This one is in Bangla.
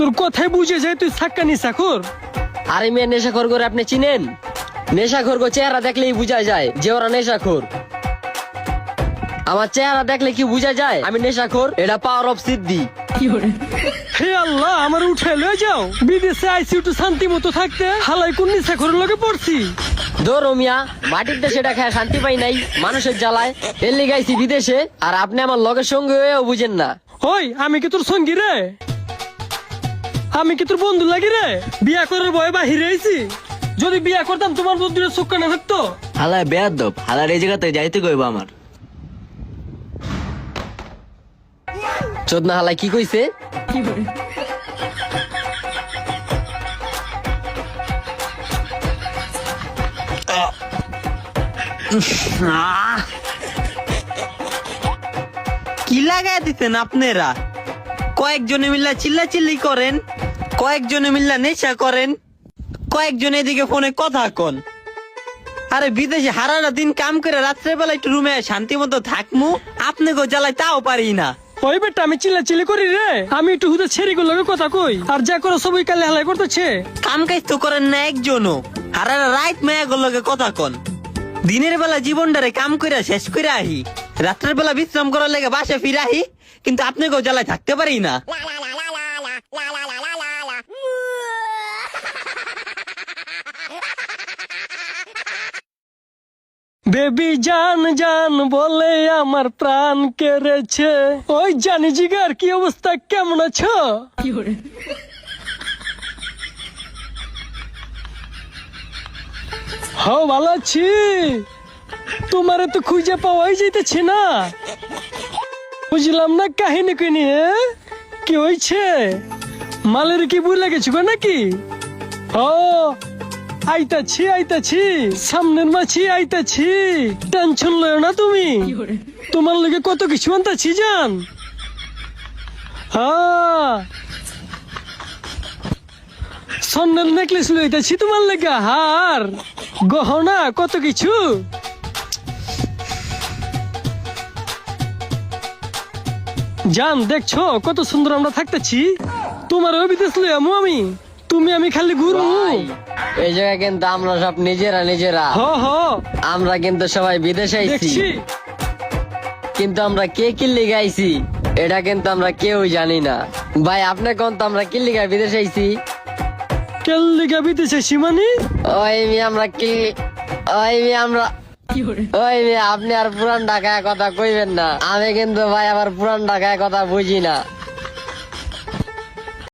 তোর কথাই বুঝে যায় তুই সাক্কা নিশাখোর। আরে মেয়ে নেশাখোর করে আপনি চিনেন? নেশাখোর গো চেহারা দেখলেই বোঝা যায় যে ওরা নেশাখোর। আমার চেহারা দেখলে কি বোঝা যায় আমি নেশাখোর? এটা পাওয়ার অফ সিদ্ধি। হে আল্লাহ, আমার উঠে লয়ে যাও। বিদেশে আইসি একটু শান্তি মতো থাকতে, হালাই কোন নিশাখোরের লগে পড়ছি। ধরো মিয়া, মাটির দেশে এটা খায় শান্তি পাই নাই, মানুষের জ্বালায় এলি গাইছি বিদেশে, আর আপনি আমার লগের সঙ্গে হয়েও বুঝেন না। ওই আমি কি তোর সঙ্গী রে? আমি কি তোর বন্ধু লাগি রে? বিয়া করার ভয়ে বাহিরে আইছি। যদি বিয়া করতাম তোমার বন্ধুরা চোখটা না থাকতো। হালায় বেয়াদব, হালার এই জায়গাতে যাইতে কইব আমার। চোদনা হালাই কি কইছে? কি লাগাই দিতেন আপনারা? কয়েকজনে মিল্লা চিল্লা চিল্লি করেন, কয়েকজনে মিল্লা নেশা করেন, কয়েকজন এদিকে ফোনে কথা কন। আরে বিদেশে হারাটা দিন কাম করে রাত্রে বেলা একটু রুমে শান্তি মতো থাকমু, আপনি গো জ্বালাই তাও পারি না। ওই বেটা আমি চিল্লাচিল্লি করি রে? আমি একটু হুদে ছেড়ে গুলোকে কথা কই, আর যা করে সবাই কালে হালাই করতেছে। কাম কাজ তো করেন না একজনও, হারারা রাত মেয়া গুলোকে কথা কন। দিনের বেলা জীবনটারে কাম কইরা শেষ কইরা আহি, রাত্রের বেলা বিশ্রাম করার লেগে বাসে ফিরে আহি, কিন্তু আপনি গো জ্বালায় থাকতে পারি না। বেবি জান জান বলে আমার প্রাণ কেড়েছে। ওই জানি জিগার কি অবস্থা, কেমন আছো? হ্যাঁ ভালো আছি। তোমারে তো খুঁজে পাওয়াই যাইতেছে না। বুঝলাম না কাহিনী কি নিয়ে, কি হয়েছে? মালের কি বুঝলে গেছো গো নাকি? ও আইতাছি আইতাছি, সামনের মাছি আইতাছি, টেনশন লয় না তুমি। তোমার লগে কত কিছু আনতাছি জান। হ্যাঁ স্বর্ণের নেকলেস লইতাছি তোমার লেগে, হার গহনা কত কিছু। জান দেখছো কত সুন্দর আমরা থাকতেছি। তোমার ওই বিদেশ লই আমু আমি, তুমি আমি খালি ঘুরবো। এই জায়গায় কিন্তু আমরা সব নিজেরা নিজেরা। হ হ আমরা কিন্তু সবাই বিদেশে আইছি, দেখছি। কিন্তু আমরা কে কিল্লি গাইছি এটা কিন্তু আমরা কেউই জানি না। ভাই আপনি কোন তো আমরা কিল্লি গাই বিদেশে আইছি? কেল্লিগা বিদেশে সীমানি। ওই মিয়া আমরা কি, ওই মিয়া আমরা, ওই মিয়া আপনি আর পুরান ঢাকায় কথা কইবেন না। আমি কিন্তু ভাই আবার পুরান ঢাকায় কথা বুঝি না।